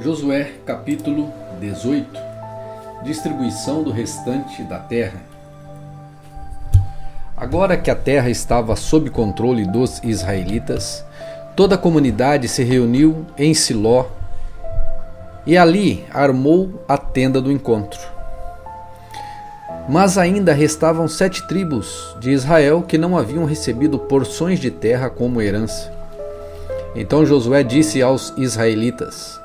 Josué capítulo 18. Distribuição do restante da terra. Agora que a terra estava sob controle dos israelitas, toda a comunidade se reuniu em Siló e ali armou a tenda do encontro. Mas ainda restavam 7 tribos de Israel que não haviam recebido porções de terra como herança. Então Josué disse aos israelitas: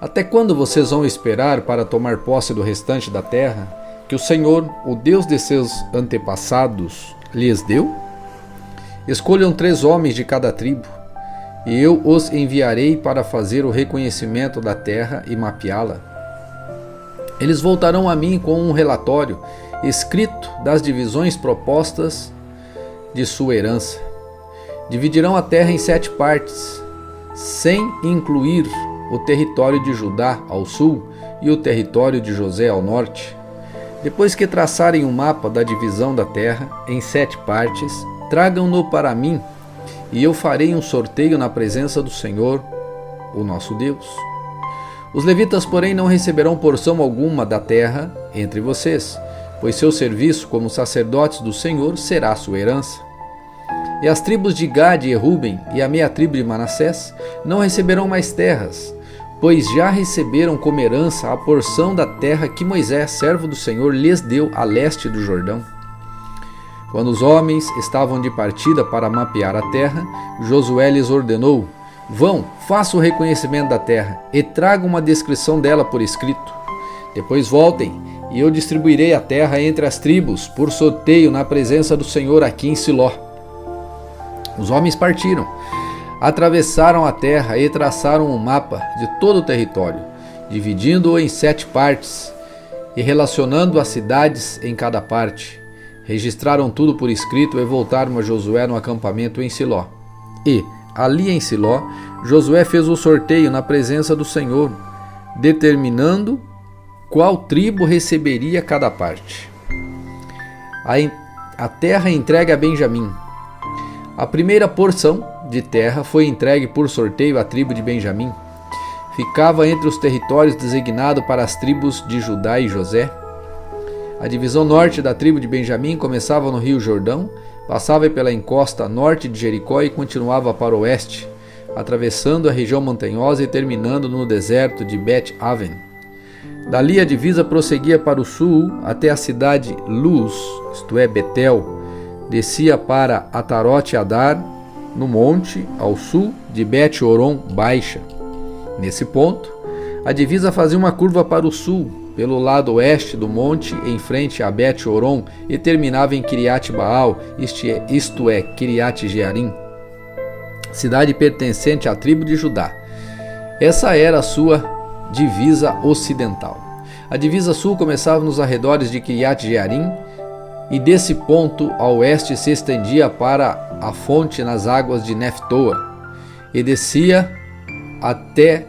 até quando vocês vão esperar para tomar posse do restante da terra que o Senhor, o Deus de seus antepassados, lhes deu? Escolham 3 homens de cada tribo, e eu os enviarei para fazer o reconhecimento da terra e mapeá-la. Eles voltarão a mim com um relatório escrito das divisões propostas de sua herança. Dividirão a terra em 7 partes, sem incluir o território de Judá ao sul e o território de José ao norte. Depois que traçarem um mapa da divisão da terra em 7 partes, tragam-no para mim, e eu farei um sorteio na presença do Senhor, o nosso Deus. Os levitas, porém, não receberão porção alguma da terra entre vocês, pois seu serviço como sacerdotes do Senhor será sua herança. E as tribos de Gade e Ruben e a meia tribo de Manassés não receberão mais terras, pois já receberam como herança a porção da terra que Moisés, servo do Senhor, lhes deu a leste do Jordão. Quando os homens estavam de partida para mapear a terra, Josué lhes ordenou: vão, façam o reconhecimento da terra e tragam uma descrição dela por escrito. Depois voltem, e eu distribuirei a terra entre as tribos por sorteio na presença do Senhor aqui em Siló. Os homens partiram, atravessaram a terra e traçaram um mapa de todo o território, dividindo-o em 7 partes e relacionando as cidades em cada parte. Registraram tudo por escrito e voltaram a Josué no acampamento em Siló. E, ali em Siló, Josué fez o sorteio na presença do Senhor, determinando qual tribo receberia cada parte. A terra entregue a Benjamim. A primeira porção de terra foi entregue por sorteio à tribo de Benjamim. Ficava entre os territórios designados para as tribos de Judá e José. A divisão norte da tribo de Benjamim começava no rio Jordão, passava pela encosta norte de Jericó e continuava para o oeste, atravessando a região montanhosa e terminando no deserto de Bet-Aven. Dali a divisa prosseguia para o sul até a cidade Luz, isto é, Betel. Descia para Atarote Adar, no monte, ao sul de Bet-Horon Baixa. Nesse ponto, a divisa fazia uma curva para o sul, pelo lado oeste do monte, em frente a Bet-Horon, e terminava em Kiriat Baal, isto é, Kiriat Jearim, cidade pertencente à tribo de Judá. Essa era a sua divisa ocidental. A divisa sul começava nos arredores de Kiriat Jearim, e desse ponto ao oeste se estendia para a fonte nas águas de Neftoa, e descia até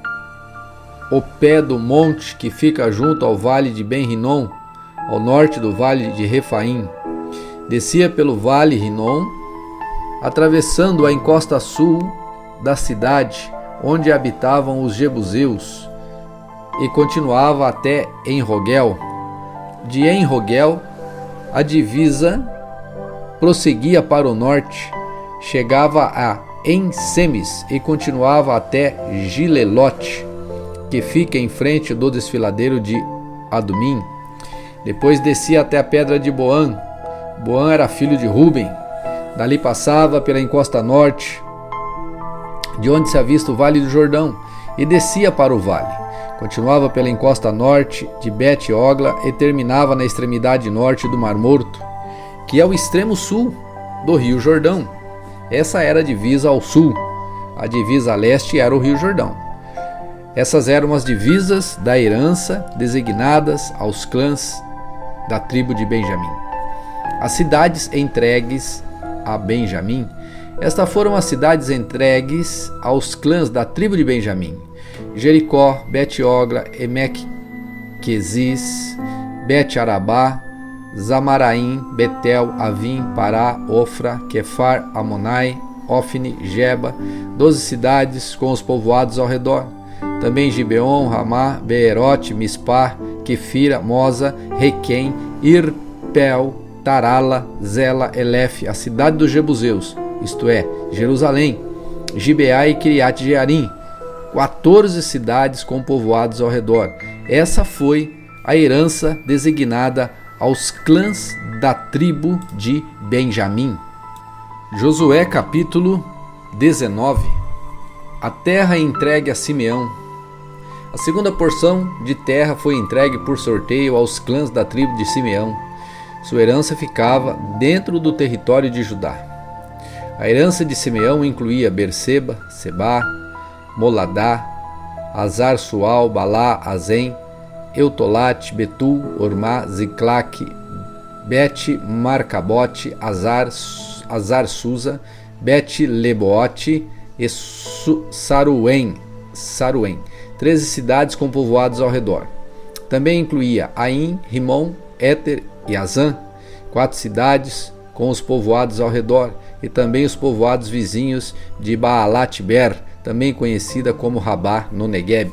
o pé do monte que fica junto ao vale de Ben-Rinom, ao norte do vale de Refaim. Descia pelo vale Rinom, atravessando a encosta sul da cidade, onde habitavam os jebuseus, e continuava até En-Rogel. De En-Rogel, a divisa prosseguia para o norte, chegava a En-Semes e continuava até Gilelote, que fica em frente do desfiladeiro de Adumim. Depois descia até a pedra de Boan. Boan era filho de Ruben. Dali passava pela encosta norte, de onde se avista o vale do Jordão, e descia para o vale. Continuava pela encosta norte de Bet-Ogla e terminava na extremidade norte do Mar Morto, que é o extremo sul do rio Jordão. Essa era a divisa ao sul. A divisa a leste era o rio Jordão. Essas eram as divisas da herança designadas aos clãs da tribo de Benjamim. As cidades entregues a Benjamim. Estas foram as cidades entregues aos clãs da tribo de Benjamim: Jericó, Bet-Ogla, Emek-Quezis, Bet-Arabá, Zamaraim, Betel, Avim, Pará, Ofra, Quefar, Amonai, Ofni, Geba, 12 cidades com os povoados ao redor. também Gibeon, Ramá, Beerote, Mispá, Quefira, Moza, Requém, Irpel, Tarala, Zela, Elef, a cidade dos Jebuseus, isto é, Jerusalém, Gibeá e Kiriat Jearim, 14 cidades com povoados ao redor. Essa foi a herança designada aos clãs da tribo de Benjamim. Josué capítulo 19. A terra entregue a Simeão. A segunda porção de terra foi entregue por sorteio aos clãs da tribo de Simeão. Sua herança ficava dentro do território de Judá. A herança de Simeão incluía Berseba, Sebá, Moladá, Azar Sual, Balá, Azem, Eutolate, Betul, Ormá, Ziclac, Bet Marcabote, Azar Susa, Bet Lebote e Saruém, 13 cidades com povoados ao redor. Também incluía Aim, Rimon, Éter e Azã, 4 cidades com os povoados ao redor, e também os povoados vizinhos de Baalat-Ber, também conhecida como Rabá, no Negueb.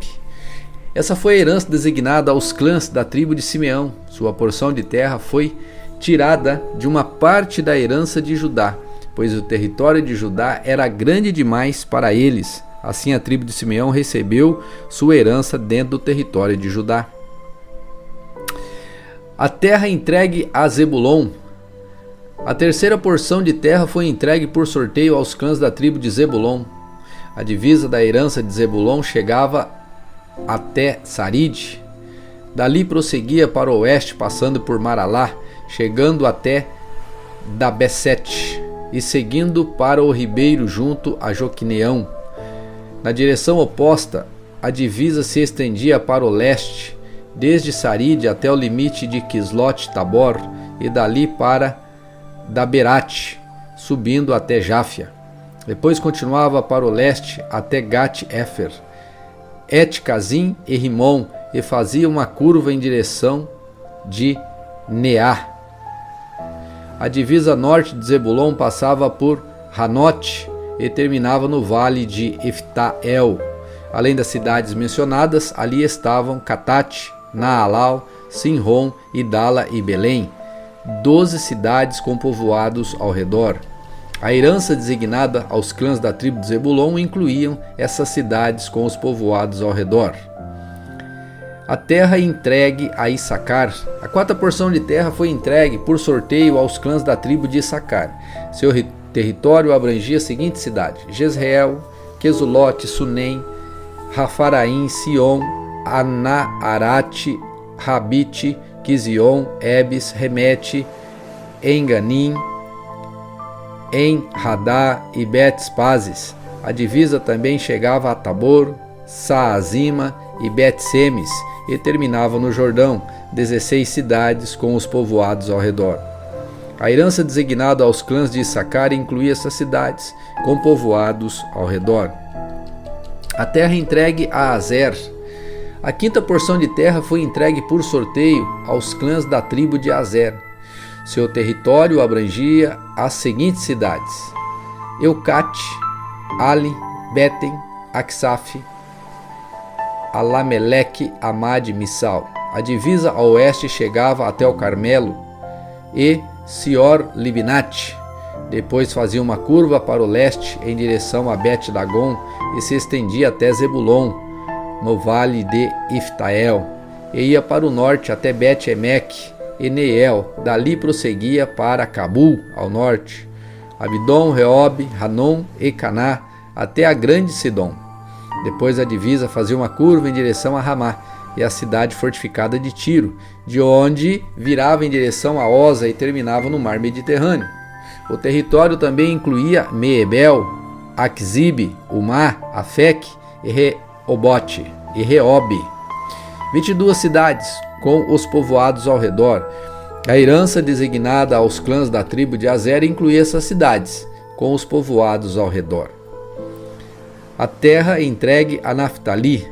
Essa foi a herança designada aos clãs da tribo de Simeão. Sua porção de terra foi tirada de uma parte da herança de Judá, pois o território de Judá era grande demais para eles. Assim, a tribo de Simeão recebeu sua herança dentro do território de Judá. A terra entregue a Zebulon. A terceira porção de terra foi entregue por sorteio aos clãs da tribo de Zebulon. A divisa da herança de Zebulon chegava até Sarid. Dali prosseguia para o oeste, passando por Maralá, chegando até Dabesete e seguindo para o ribeiro junto a Joquineão. Na direção oposta, a divisa se estendia para o leste, desde Sarid até o limite de Quislot-Tabor e dali para Daberate, subindo até Jáfia. Depois continuava para o leste até Gat-Efer, Et-Cazim e Rimon, e fazia uma curva em direção de Neá. A divisa norte de Zebulon passava por Hanote e terminava no vale de Eftael. Além das cidades mencionadas, ali estavam Catate, Naalal, Sinron, Idala e Belém, 12 cidades com povoados ao redor. A herança designada aos clãs da tribo de Zebulon incluíam essas cidades com os povoados ao redor. A terra entregue a Issacar. A quarta porção de terra foi entregue por sorteio aos clãs da tribo de Issacar. Seu território abrangia as seguintes cidades: Jezreel, Quesulote, Sunem, Rafaraim, Sion, Ana-Arate, Rabite, Quizion, Ebes, Remete, Enganim, En-Radá e Bet-Pazes. A divisa também chegava a Tabor, Saazima e Bet-Semes e terminava no Jordão, 16 cidades com os povoados ao redor. A herança designada aos clãs de Issacar incluía essas cidades com povoados ao redor. A terra entregue a Azer. A quinta porção de terra foi entregue por sorteio aos clãs da tribo de Azer. Seu território abrangia as seguintes cidades: Eucate, Ali, Betem, Aksaf, Alameleque, Amad e Missal. A divisa ao oeste chegava até o Carmelo e Sior-Libnate. Depois fazia uma curva para o leste em direção a Bet-Dagon e se estendia até Zebulon, no vale de Iftael, e ia para o norte até Bet-Emek e Neiel. Dali prosseguia para Cabul, ao norte, Abidom, Reob, Hanom e Caná, até a grande Sidom. Depois a divisa fazia uma curva em direção a Ramá e a cidade fortificada de Tiro, de onde virava em direção a Oza e terminava no mar Mediterrâneo. O território também incluía Meebel, Aquzibe, Umá, Afec e Reobote e Reobe, 22 cidades com os povoados ao redor. A herança designada aos clãs da tribo de Azer incluía essas cidades com os povoados ao redor. A terra entregue a Naftali.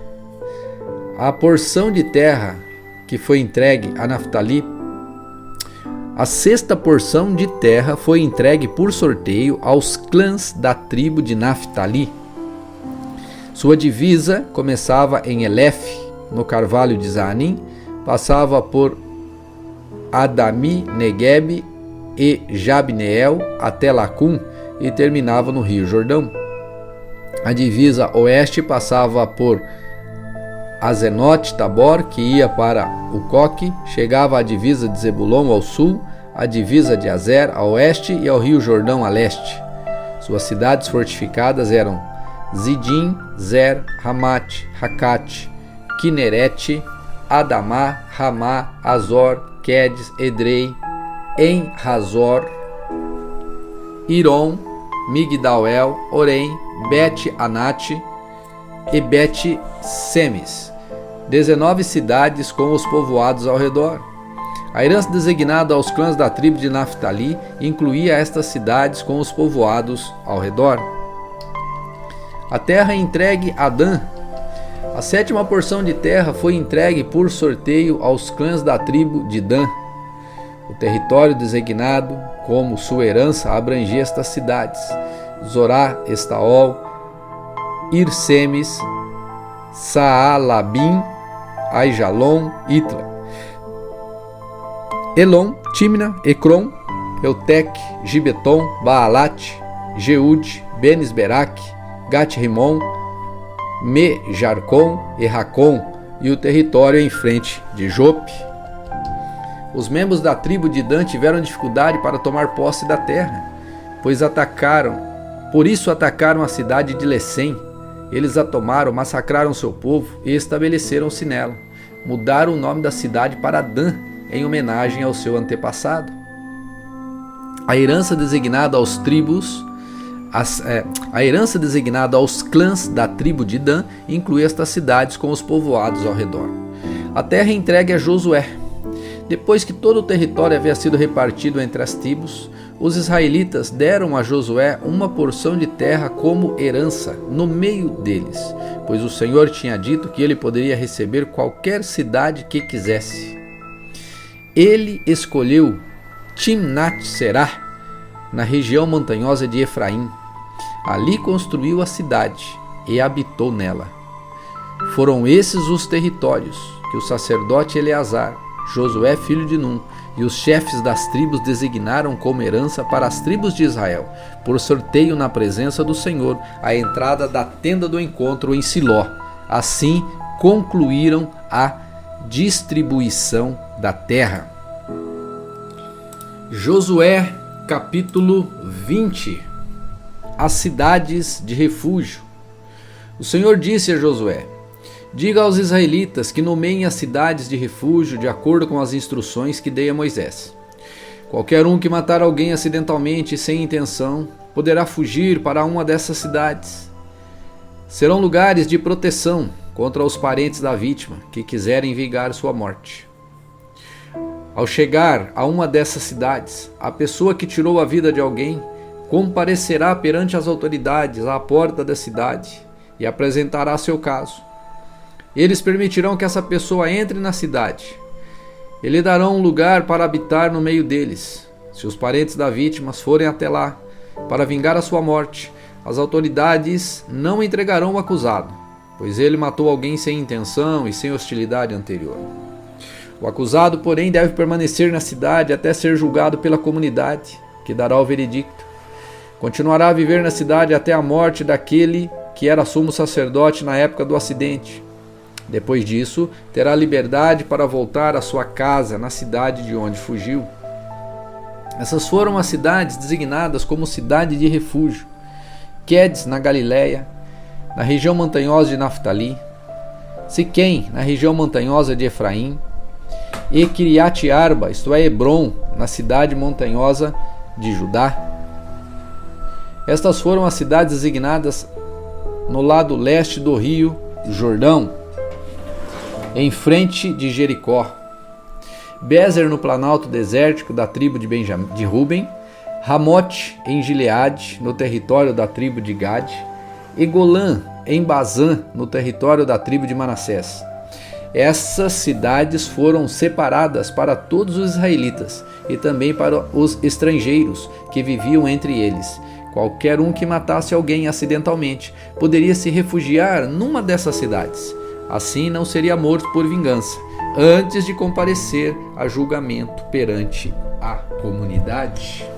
A porção de terra que foi entregue a Naftali, a sexta porção de terra foi entregue por sorteio aos clãs da tribo de Naftali. Sua divisa começava em Elef, no carvalho de Zanim, passava por Adami, Negueb e Jabneel até Lacum e terminava no Rio Jordão. A divisa oeste passava por Azenote Tabor, que ia para Ucoque, chegava à divisa de Zebulon ao sul, a divisa de Azer a oeste e ao Rio Jordão a leste. Suas cidades fortificadas eram Zidim, Zer, Hamat, Hakate, Kinerete, Adamá, Ramá, Azor, Quedes, Edrei, En-Razor, Iron, Migdal-El, Orem, Bet-Anate e Bet-Semes, 19 cidades com os povoados ao redor. A herança designada aos clãs da tribo de Naftali incluía estas cidades com os povoados ao redor. A terra entregue a Dan. A 7ª porção de terra foi entregue por sorteio aos clãs da tribo de Dan. O território designado como sua herança abrangia estas cidades: Zorá, Estaol, Irsemes, Saalabim, Aijalon, Itla, Elon, Timna, Ecrom, Eutec, Gibeton, Baalat, Jeude, Benisberac, Gat-Rimon, Me-Jarcon e Racon, e o território em frente de Jope. Os membros da tribo de Dan tiveram dificuldade para tomar posse da terra, por isso atacaram a cidade de Lecém. Eles a tomaram, massacraram seu povo e estabeleceram-se nela. Mudaram o nome da cidade para Dan, em homenagem ao seu antepassado. A herança designada aos clãs da tribo de Dan inclui estas cidades com os povoados ao redor. A terra entregue a Josué. Depois que todo o território havia sido repartido entre as tribos, os israelitas deram a Josué uma porção de terra como herança no meio deles, pois o Senhor tinha dito que ele poderia receber qualquer cidade que quisesse. Ele escolheu Timnat-Será, na região montanhosa de Efraim. Ali construiu a cidade e habitou nela. Foram esses os territórios que o sacerdote Eleazar, Josué filho de Num, e os chefes das tribos designaram como herança para as tribos de Israel, por sorteio na presença do Senhor, à entrada da tenda do encontro em Siló. Assim concluíram a distribuição da terra. Josué, capítulo 20. As cidades de refúgio. O Senhor disse a Josué: diga aos israelitas que nomeiem as cidades de refúgio de acordo com as instruções que dei a Moisés. Qualquer um que matar alguém acidentalmente e sem intenção poderá fugir para uma dessas cidades. Serão lugares de proteção contra os parentes da vítima que quiserem vingar sua morte. Ao chegar a uma dessas cidades, a pessoa que tirou a vida de alguém comparecerá perante as autoridades à porta da cidade e apresentará seu caso. Eles permitirão que essa pessoa entre na cidade. E lhe darão um lugar para habitar no meio deles. Se os parentes da vítima forem até lá para vingar a sua morte, as autoridades não entregarão o acusado, pois ele matou alguém sem intenção e sem hostilidade anterior. O acusado, porém, deve permanecer na cidade até ser julgado pela comunidade, que dará o veredicto. Continuará a viver na cidade até a morte daquele que era sumo sacerdote na época do acidente. Depois disso, terá liberdade para voltar à sua casa na cidade de onde fugiu. Essas foram as cidades designadas como cidade de refúgio: Quedes, na Galiléia, na região montanhosa de Naftali; Siquém, na região montanhosa de Efraim; e Kiriat-Arba, isto é, Hebron, na cidade montanhosa de Judá. Estas foram as cidades designadas no lado leste do rio Jordão, em frente de Jericó: Bézer, no planalto desértico da tribo de Ruben; Ramote, em Gileade, no território da tribo de Gade; e Golã, em Bazã, no território da tribo de Manassés. Essas cidades foram separadas para todos os israelitas e também para os estrangeiros que viviam entre eles. Qualquer um que matasse alguém acidentalmente poderia se refugiar numa dessas cidades. Assim não seria morto por vingança, antes de comparecer a julgamento perante a comunidade.